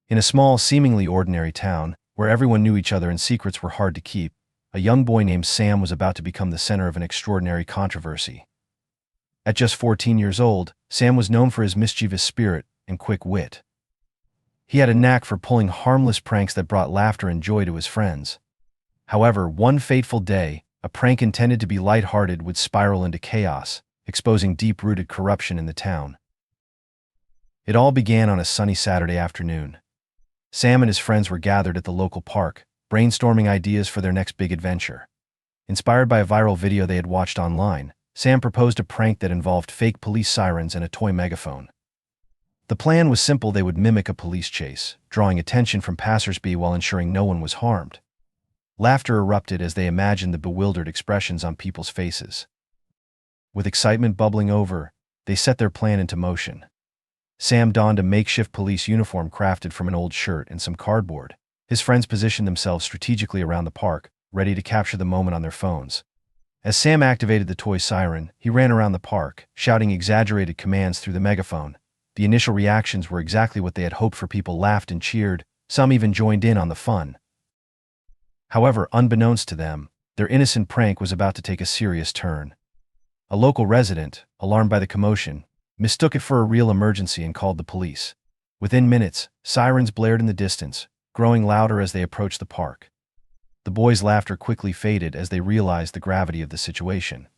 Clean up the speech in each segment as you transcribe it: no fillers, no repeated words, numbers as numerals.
In a small, seemingly ordinary town, where everyone knew each other and secrets were hard to keep, a young boy named Sam was about to become the center of an extraordinary controversy. At just 14 years old, Sam was known for his mischievous spirit and quick wit. He had a knack for pulling harmless pranks that brought laughter and joy to his friends. However, one fateful day, a prank intended to be lighthearted would spiral into chaos, exposing deep-rooted corruption in the town. It all began on a sunny Saturday afternoon. Sam and his friends were gathered at the local park, brainstorming ideas for their next big adventure. Inspired by a viral video they had watched online, Sam proposed a prank that involved fake police sirens and a toy megaphone. The plan was simple: they would mimic a police chase, drawing attention from passersby while ensuring no one was harmed. Laughter erupted as they imagined the bewildered expressions on people's faces. With excitement bubbling over, they set their plan into motion. Sam donned a makeshift police uniform crafted from an old shirt and some cardboard. His friends positioned themselves strategically around the park, ready to capture the moment on their phones. As Sam activated the toy siren, he ran around the park, shouting exaggerated commands through the megaphone. The initial reactions were exactly what they had hoped for. People laughed and cheered, some even joined in on the fun. However, unbeknownst to them, their innocent prank was about to take a serious turn. A local resident, alarmed by the commotion, mistook it for a real emergency and called the police. Within minutes, sirens blared in the distance, growing louder as they approached the park. The boys' laughter quickly faded as they realized the gravity of the situation.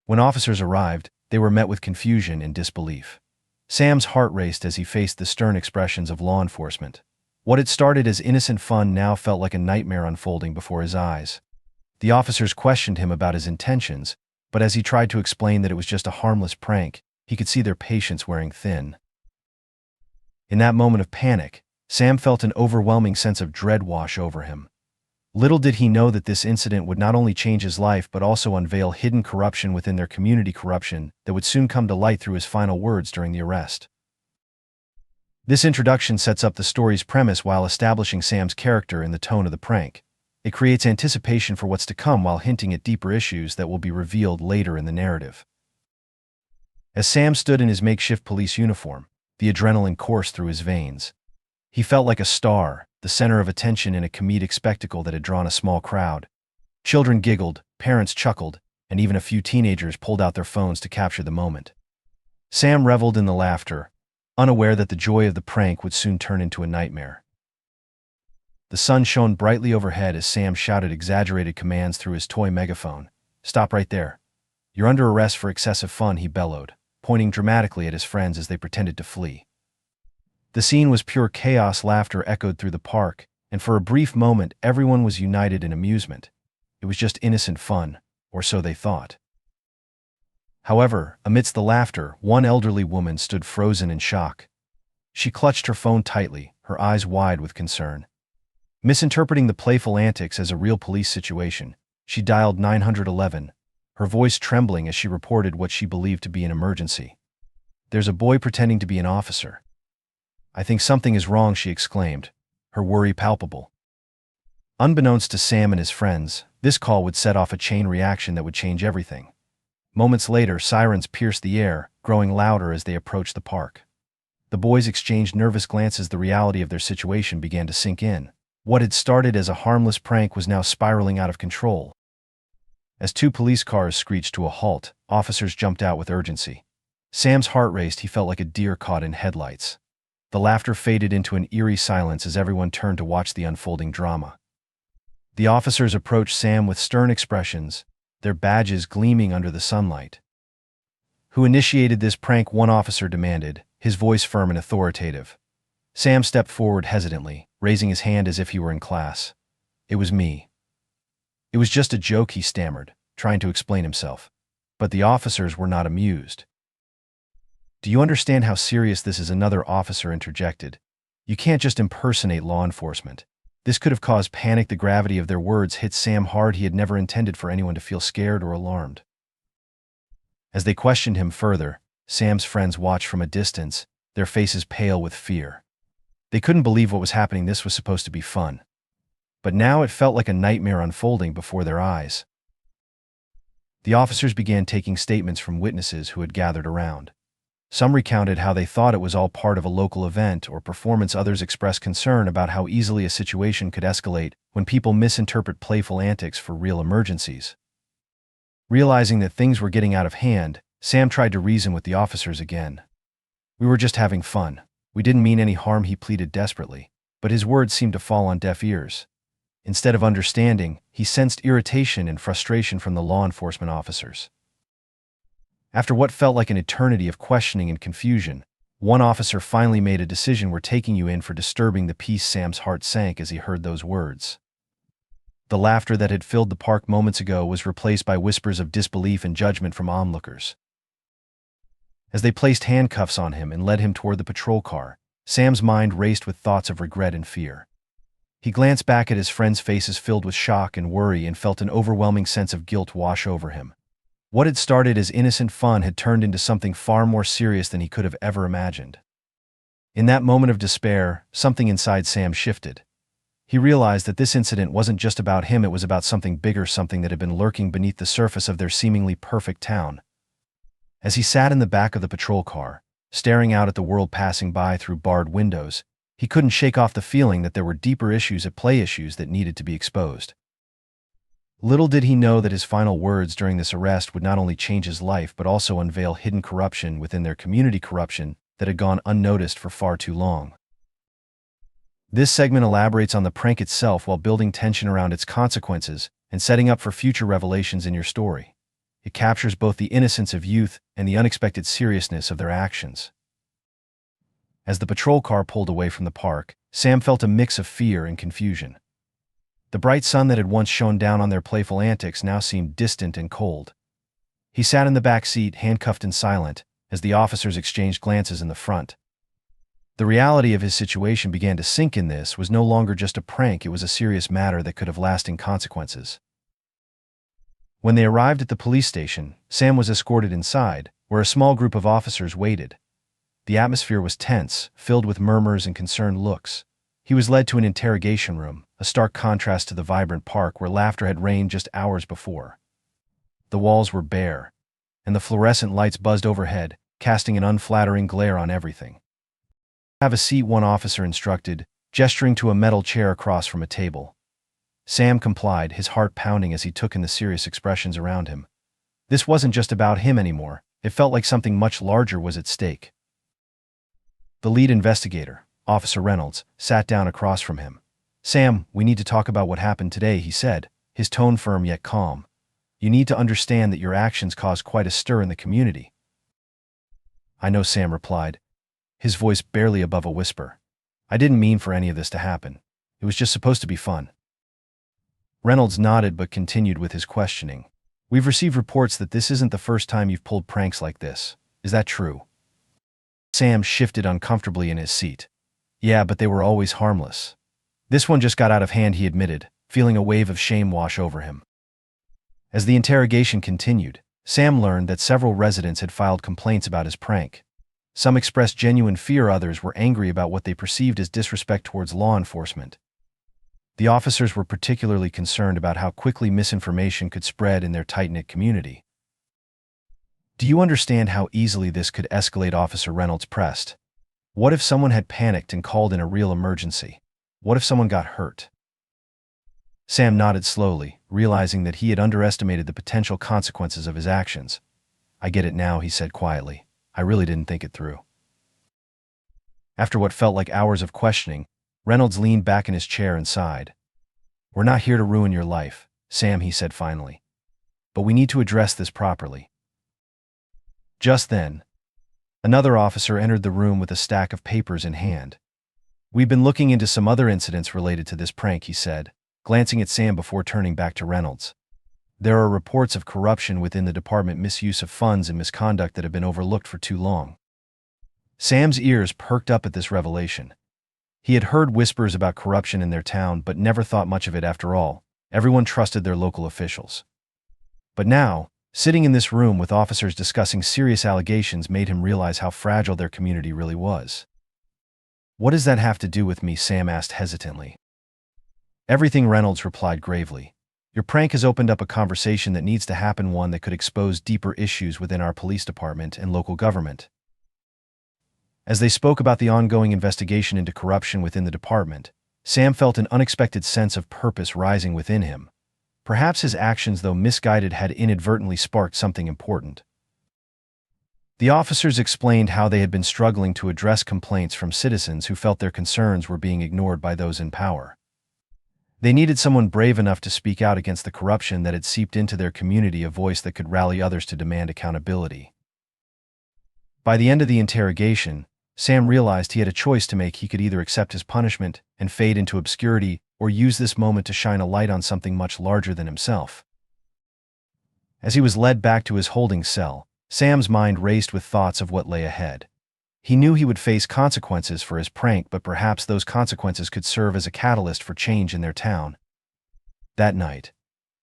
When officers arrived, they were met with confusion and disbelief. Sam's heart raced as he faced the stern expressions of law enforcement. What had started as innocent fun now felt like a nightmare unfolding before his eyes. The officers questioned him about his intentions, but as he tried to explain that it was just a harmless prank, he could see their patience wearing thin. In that moment of panic, Sam felt an overwhelming sense of dread wash over him. Little did he know that this incident would not only change his life but also unveil hidden corruption within their community, corruption that would soon come to light through his final words during the arrest. This introduction sets up the story's premise while establishing Sam's character and the tone of the prank. It creates anticipation for what's to come while hinting at deeper issues that will be revealed later in the narrative. As Sam stood in his makeshift police uniform, the adrenaline coursed through his veins. He felt like a star, the center of attention in a comedic spectacle that had drawn a small crowd. Children giggled, parents chuckled, and even a few teenagers pulled out their phones to capture the moment. Sam reveled in the laughter, unaware that the joy of the prank would soon turn into a nightmare. The sun shone brightly overhead as Sam shouted exaggerated commands through his toy megaphone. "Stop right there. You're under arrest for excessive fun," he bellowed, pointing dramatically at his friends as they pretended to flee. The scene was pure chaos. Laughter echoed through the park, and for a brief moment everyone was united in amusement. It was just innocent fun, or so they thought. However, amidst the laughter, one elderly woman stood frozen in shock. She clutched her phone tightly, her eyes wide with concern. Misinterpreting the playful antics as a real police situation, she dialed 911, her voice trembling as she reported what she believed to be an emergency. "There's a boy pretending to be an officer. I think something is wrong," she exclaimed, her worry palpable. Unbeknownst to Sam and his friends, this call would set off a chain reaction that would change everything. Moments later, sirens pierced the air, growing louder as they approached the park. The boys exchanged nervous glances. The reality of their situation began to sink in. What had started as a harmless prank was now spiraling out of control. As two police cars screeched to a halt, officers jumped out with urgency. Sam's heart raced. He felt like a deer caught in headlights. The laughter faded into an eerie silence as everyone turned to watch the unfolding drama. The officers approached Sam with stern expressions, their badges gleaming under the sunlight. "Who initiated this prank?" one officer demanded, his voice firm and authoritative. Sam stepped forward hesitantly, raising his hand as if he were in class. "It was me." "It was just a joke," he stammered, trying to explain himself. But the officers were not amused. "Do you understand how serious this is?" another officer interjected. "You can't just impersonate law enforcement. This could have caused panic." The gravity of their words hit Sam hard. He had never intended for anyone to feel scared or alarmed. As they questioned him further, Sam's friends watched from a distance, their faces pale with fear. They couldn't believe what was happening. This was supposed to be fun. But now it felt like a nightmare unfolding before their eyes. The officers began taking statements from witnesses who had gathered around. Some recounted how they thought it was all part of a local event or performance. Others expressed concern about how easily a situation could escalate when people misinterpret playful antics for real emergencies. Realizing that things were getting out of hand, Sam tried to reason with the officers again. "We were just having fun. We didn't mean any harm," he pleaded desperately, but his words seemed to fall on deaf ears. Instead of understanding, he sensed irritation and frustration from the law enforcement officers. After what felt like an eternity of questioning and confusion, one officer finally made a decision. "We're taking you in for disturbing the peace." Sam's heart sank as he heard those words. The laughter that had filled the park moments ago was replaced by whispers of disbelief and judgment from onlookers. As they placed handcuffs on him and led him toward the patrol car, Sam's mind raced with thoughts of regret and fear. He glanced back at his friends' faces filled with shock and worry and felt an overwhelming sense of guilt wash over him. What had started as innocent fun had turned into something far more serious than he could have ever imagined. In that moment of despair, something inside Sam shifted. He realized that this incident wasn't just about him, it was about something bigger, something that had been lurking beneath the surface of their seemingly perfect town. As he sat in the back of the patrol car, staring out at the world passing by through barred windows, he couldn't shake off the feeling that there were deeper issues at play, issues that needed to be exposed. Little did he know that his final words during this arrest would not only change his life but also unveil hidden corruption within their community, corruption that had gone unnoticed for far too long. This segment elaborates on the prank itself while building tension around its consequences and setting up for future revelations in your story. It captures both the innocence of youth and the unexpected seriousness of their actions. As the patrol car pulled away from the park, Sam felt a mix of fear and confusion. The bright sun that had once shone down on their playful antics now seemed distant and cold. He sat in the back seat, handcuffed and silent, as the officers exchanged glances in the front. The reality of his situation began to sink in. This was no longer just a prank, it was a serious matter that could have lasting consequences. When they arrived at the police station, Sam was escorted inside, where a small group of officers waited. The atmosphere was tense, filled with murmurs and concerned looks. He was led to an interrogation room, a stark contrast to the vibrant park where laughter had reigned just hours before. The walls were bare, and the fluorescent lights buzzed overhead, casting an unflattering glare on everything. "Have a seat," one officer instructed, gesturing to a metal chair across from a table. Sam complied, his heart pounding as he took in the serious expressions around him. This wasn't just about him anymore, it felt like something much larger was at stake. The lead investigator, Officer Reynolds, sat down across from him. "Sam, we need to talk about what happened today," he said, his tone firm yet calm. "You need to understand that your actions caused quite a stir in the community." "I know," Sam replied, his voice barely above a whisper. "I didn't mean for any of this to happen. It was just supposed to be fun." Reynolds nodded but continued with his questioning. "We've received reports that this isn't the first time you've pulled pranks like this. Is that true?" Sam shifted uncomfortably in his seat. "Yeah, but they were always harmless. This one just got out of hand," he admitted, feeling a wave of shame wash over him. As the interrogation continued, Sam learned that several residents had filed complaints about his prank. Some expressed genuine fear, others were angry about what they perceived as disrespect towards law enforcement. The officers were particularly concerned about how quickly misinformation could spread in their tight-knit community. "Do you understand how easily this could escalate?" Officer Reynolds pressed. "What if someone had panicked and called in a real emergency? What if someone got hurt?" Sam nodded slowly, realizing that he had underestimated the potential consequences of his actions. "I get it now," he said quietly. "I really didn't think it through." After what felt like hours of questioning, Reynolds leaned back in his chair and sighed. "We're not here to ruin your life, Sam," he said finally. "But we need to address this properly." Just then, another officer entered the room with a stack of papers in hand. "We've been looking into some other incidents related to this prank," he said, glancing at Sam before turning back to Reynolds. "There are reports of corruption within the department, misuse of funds and misconduct that have been overlooked for too long." Sam's ears perked up at this revelation. He had heard whispers about corruption in their town but never thought much of it. After all, everyone trusted their local officials. But now, sitting in this room with officers discussing serious allegations made him realize how fragile their community really was. "What does that have to do with me?" Sam asked hesitantly. "Everything," Reynolds replied gravely. "Your prank has opened up a conversation that needs to happen, one that could expose deeper issues within our police department and local government. As they spoke about the ongoing investigation into corruption within the department, Sam felt an unexpected sense of purpose rising within him. Perhaps his actions, though misguided, had inadvertently sparked something important. The officers explained how they had been struggling to address complaints from citizens who felt their concerns were being ignored by those in power. They needed someone brave enough to speak out against the corruption that had seeped into their community, a voice that could rally others to demand accountability. By the end of the interrogation, Sam realized he had a choice to make. He could either accept his punishment and fade into obscurity, or use this moment to shine a light on something much larger than himself. As he was led back to his holding cell, Sam's mind raced with thoughts of what lay ahead. He knew he would face consequences for his prank, but perhaps those consequences could serve as a catalyst for change in their town. That night,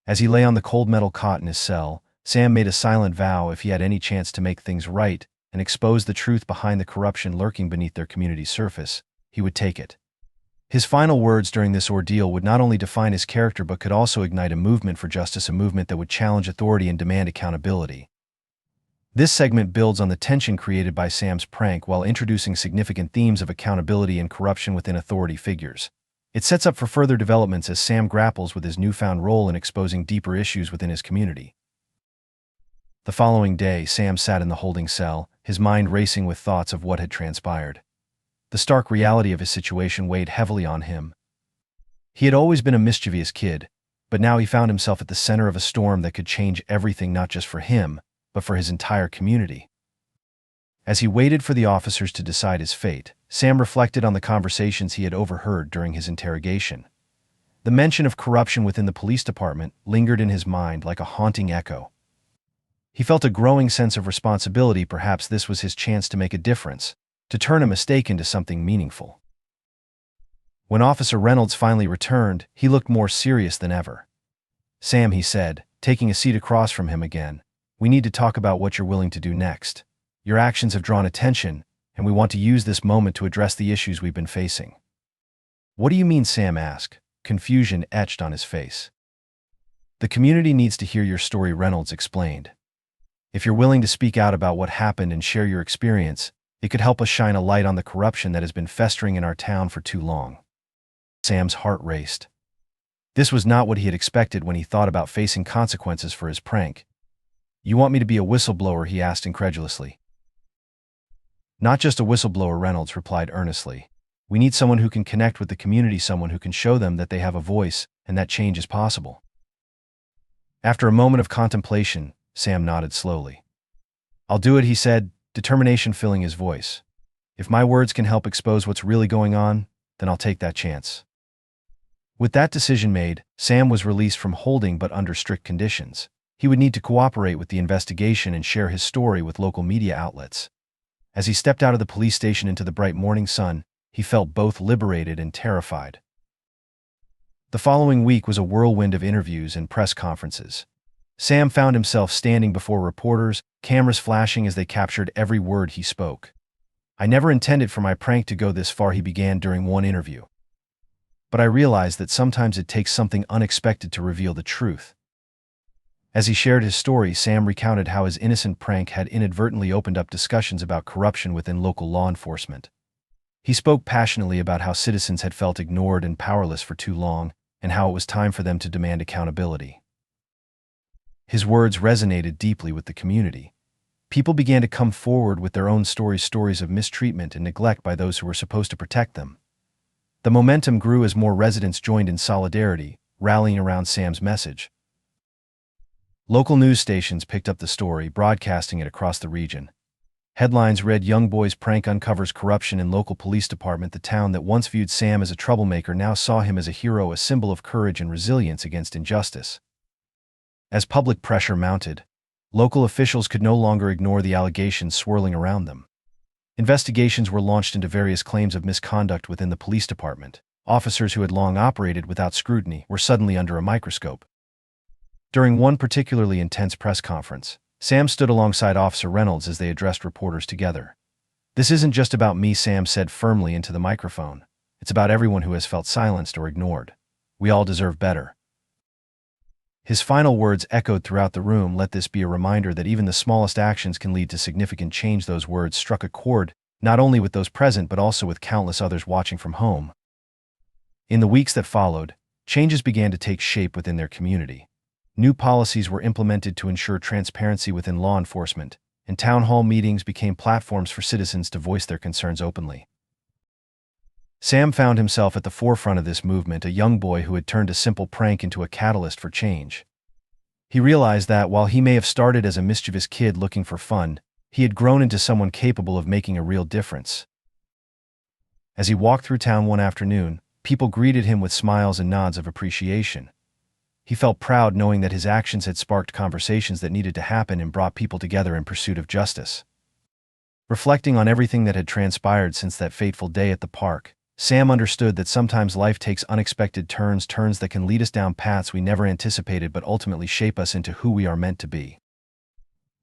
as he lay on the cold metal cot in his cell, Sam made a silent vow: if he had any chance to make things right and expose the truth behind the corruption lurking beneath their community's surface, he would take it. His final words during this ordeal would not only define his character but could also ignite a movement for justice, a movement that would challenge authority and demand accountability. This segment builds on the tension created by Sam's prank while introducing significant themes of accountability and corruption within authority figures. It sets up for further developments as Sam grapples with his newfound role in exposing deeper issues within his community. The following day, Sam sat in the holding cell, his mind racing with thoughts of what had transpired. The stark reality of his situation weighed heavily on him. He had always been a mischievous kid, but now he found himself at the center of a storm that could change everything, not just for him, but for his entire community. As he waited for the officers to decide his fate, Sam reflected on the conversations he had overheard during his interrogation. The mention of corruption within the police department lingered in his mind like a haunting echo. He felt a growing sense of responsibility. Perhaps this was his chance to make a difference, to turn a mistake into something meaningful. When Officer Reynolds finally returned, he looked more serious than ever. "Sam," he said, taking a seat across from him again, "we need to talk about what you're willing to do next. Your actions have drawn attention, and we want to use this moment to address the issues we've been facing." "What do you mean?" Sam asked, confusion etched on his face. "The community needs to hear your story," Reynolds explained. "If you're willing to speak out about what happened and share your experience, it could help us shine a light on the corruption that has been festering in our town for too long." Sam's heart raced. This was not what he had expected when he thought about facing consequences for his prank. "You want me to be a whistleblower?" he asked incredulously. "Not just a whistleblower," Reynolds replied earnestly. "We need someone who can connect with the community, someone who can show them that they have a voice and that change is possible." After a moment of contemplation, Sam nodded slowly. "I'll do it," he said, determination filling his voice. "If my words can help expose what's really going on, then I'll take that chance." With that decision made, Sam was released from holding, but under strict conditions. He would need to cooperate with the investigation and share his story with local media outlets. As he stepped out of the police station into the bright morning sun, he felt both liberated and terrified. The following week was a whirlwind of interviews and press conferences. Sam found himself standing before reporters, cameras flashing as they captured every word he spoke. "I never intended for my prank to go this far," he began during one interview. "But I realized that sometimes it takes something unexpected to reveal the truth." As he shared his story, Sam recounted how his innocent prank had inadvertently opened up discussions about corruption within local law enforcement. He spoke passionately about how citizens had felt ignored and powerless for too long, and how it was time for them to demand accountability. His words resonated deeply with the community. People began to come forward with their own stories of mistreatment and neglect by those who were supposed to protect them. The momentum grew as more residents joined in solidarity, rallying around Sam's message. Local news stations picked up the story, broadcasting it across the region. Headlines read, "Young boy's prank uncovers corruption in local police department." The town that once viewed Sam as a troublemaker now saw him as a hero, a symbol of courage and resilience against injustice. As public pressure mounted, local officials could no longer ignore the allegations swirling around them. Investigations were launched into various claims of misconduct within the police department. Officers who had long operated without scrutiny were suddenly under a microscope. During one particularly intense press conference, Sam stood alongside Officer Reynolds as they addressed reporters together. "This isn't just about me," Sam said firmly into the microphone. "It's about everyone who has felt silenced or ignored. We all deserve better." His final words echoed throughout the room. Let this be a reminder that even the smallest actions can lead to significant change. Those words struck a chord not only with those present but also with countless others watching from home. In the weeks that followed, changes began to take shape within their community. New policies were implemented to ensure transparency within law enforcement, and town hall meetings became platforms for citizens to voice their concerns openly. Sam found himself at the forefront of this movement, a young boy who had turned a simple prank into a catalyst for change. He realized that, while he may have started as a mischievous kid looking for fun, he had grown into someone capable of making a real difference. As he walked through town one afternoon, people greeted him with smiles and nods of appreciation. He felt proud knowing that his actions had sparked conversations that needed to happen and brought people together in pursuit of justice. Reflecting on everything that had transpired since that fateful day at the park, Sam understood that sometimes life takes unexpected turns that can lead us down paths we never anticipated but ultimately shape us into who we are meant to be.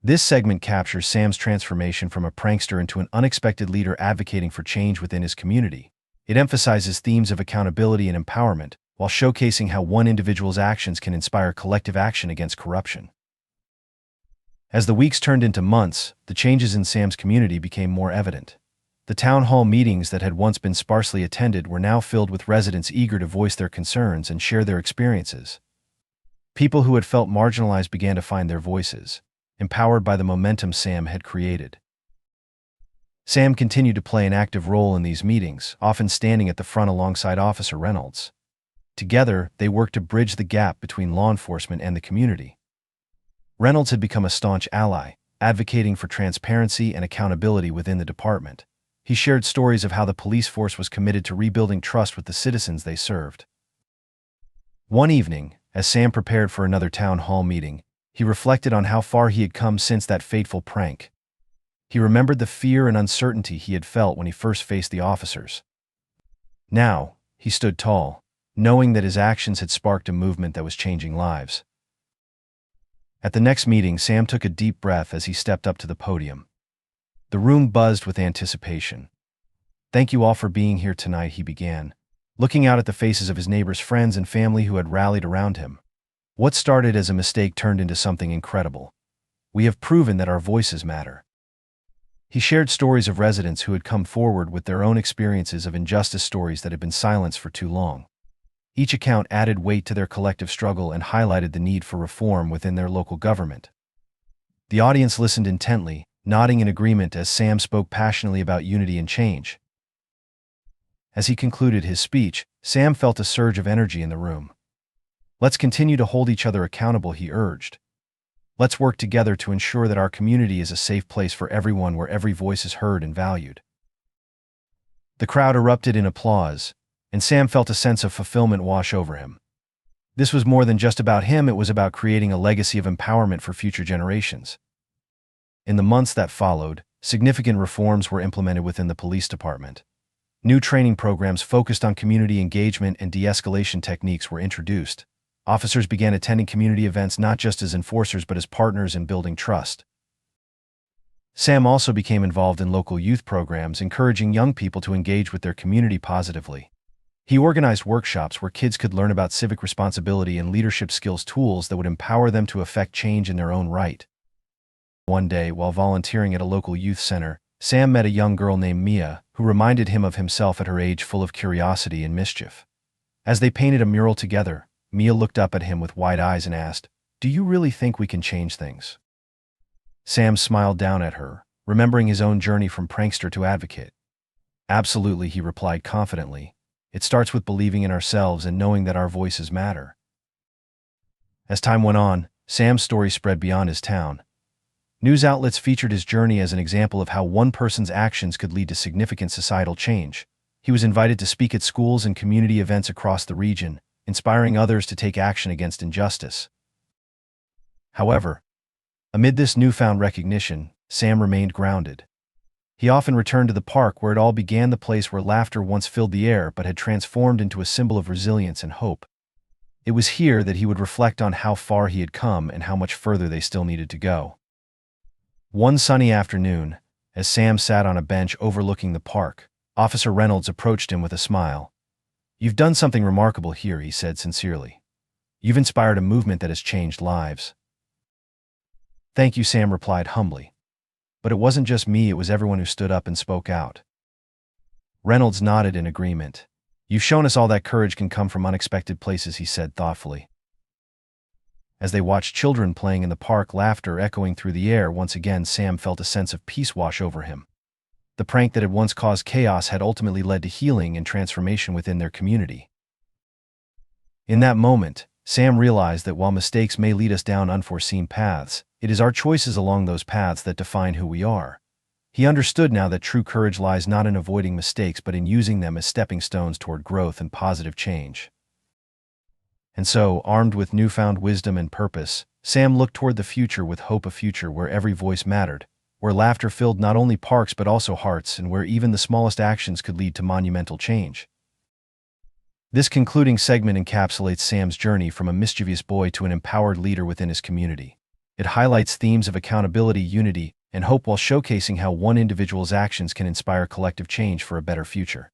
This segment captures Sam's transformation from a prankster into an unexpected leader advocating for change within his community. It emphasizes themes of accountability and empowerment, while showcasing how one individual's actions can inspire collective action against corruption. As the weeks turned into months, the changes in Sam's community became more evident. The town hall meetings that had once been sparsely attended were now filled with residents eager to voice their concerns and share their experiences. People who had felt marginalized began to find their voices, empowered by the momentum Sam had created. Sam continued to play an active role in these meetings, often standing at the front alongside Officer Reynolds. Together, they worked to bridge the gap between law enforcement and the community. Reynolds had become a staunch ally, advocating for transparency and accountability within the department. He shared stories of how the police force was committed to rebuilding trust with the citizens they served. One evening, as Sam prepared for another town hall meeting, he reflected on how far he had come since that fateful prank. He remembered the fear and uncertainty he had felt when he first faced the officers. Now, he stood tall, knowing that his actions had sparked a movement that was changing lives. At the next meeting, Sam took a deep breath as he stepped up to the podium. The room buzzed with anticipation. "Thank you all for being here tonight," he began, looking out at the faces of his neighbors, friends, and family who had rallied around him. "What started as a mistake turned into something incredible. We have proven that our voices matter." He shared stories of residents who had come forward with their own experiences of injustice, stories that had been silenced for too long. Each account added weight to their collective struggle and highlighted the need for reform within their local government. The audience listened intently, nodding in agreement as Sam spoke passionately about unity and change. As he concluded his speech, Sam felt a surge of energy in the room. "Let's continue to hold each other accountable," he urged. "Let's work together to ensure that our community is a safe place for everyone, where every voice is heard and valued." The crowd erupted in applause, and Sam felt a sense of fulfillment wash over him. This was more than just about him, it was about creating a legacy of empowerment for future generations. In the months that followed, significant reforms were implemented within the police department. New training programs focused on community engagement and de-escalation techniques were introduced. Officers began attending community events not just as enforcers but as partners in building trust. Sam also became involved in local youth programs, encouraging young people to engage with their community positively. He organized workshops where kids could learn about civic responsibility and leadership skills, tools that would empower them to effect change in their own right. One day, while volunteering at a local youth center, Sam met a young girl named Mia, who reminded him of himself at her age, full of curiosity and mischief. As they painted a mural together, Mia looked up at him with wide eyes and asked, "Do you really think we can change things?" Sam smiled down at her, remembering his own journey from prankster to advocate. "Absolutely," he replied confidently. "It starts with believing in ourselves and knowing that our voices matter." As time went on, Sam's story spread beyond his town. News outlets featured his journey as an example of how one person's actions could lead to significant societal change. He was invited to speak at schools and community events across the region, inspiring others to take action against injustice. However, amid this newfound recognition, Sam remained grounded. He often returned to the park where it all began, the place where laughter once filled the air but had transformed into a symbol of resilience and hope. It was here that he would reflect on how far he had come and how much further they still needed to go. One sunny afternoon, as Sam sat on a bench overlooking the park, Officer Reynolds approached him with a smile. "You've done something remarkable here," he said sincerely. "You've inspired a movement that has changed lives." "Thank you," Sam replied humbly. But it wasn't just me, it was everyone who stood up and spoke out. Reynolds nodded in agreement. You've shown us all that courage can come from unexpected places, he said thoughtfully. As they watched children playing in the park, laughter echoing through the air, once again Sam felt a sense of peace wash over him. The prank that had once caused chaos had ultimately led to healing and transformation within their community. In that moment, Sam realized that while mistakes may lead us down unforeseen paths, it is our choices along those paths that define who we are. He understood now that true courage lies not in avoiding mistakes but in using them as stepping stones toward growth and positive change. And so, armed with newfound wisdom and purpose, Sam looked toward the future with hope, a future where every voice mattered, where laughter filled not only parks but also hearts, and where even the smallest actions could lead to monumental change. This concluding segment encapsulates Sam's journey from a mischievous boy to an empowered leader within his community. It highlights themes of accountability, unity, and hope while showcasing how one individual's actions can inspire collective change for a better future.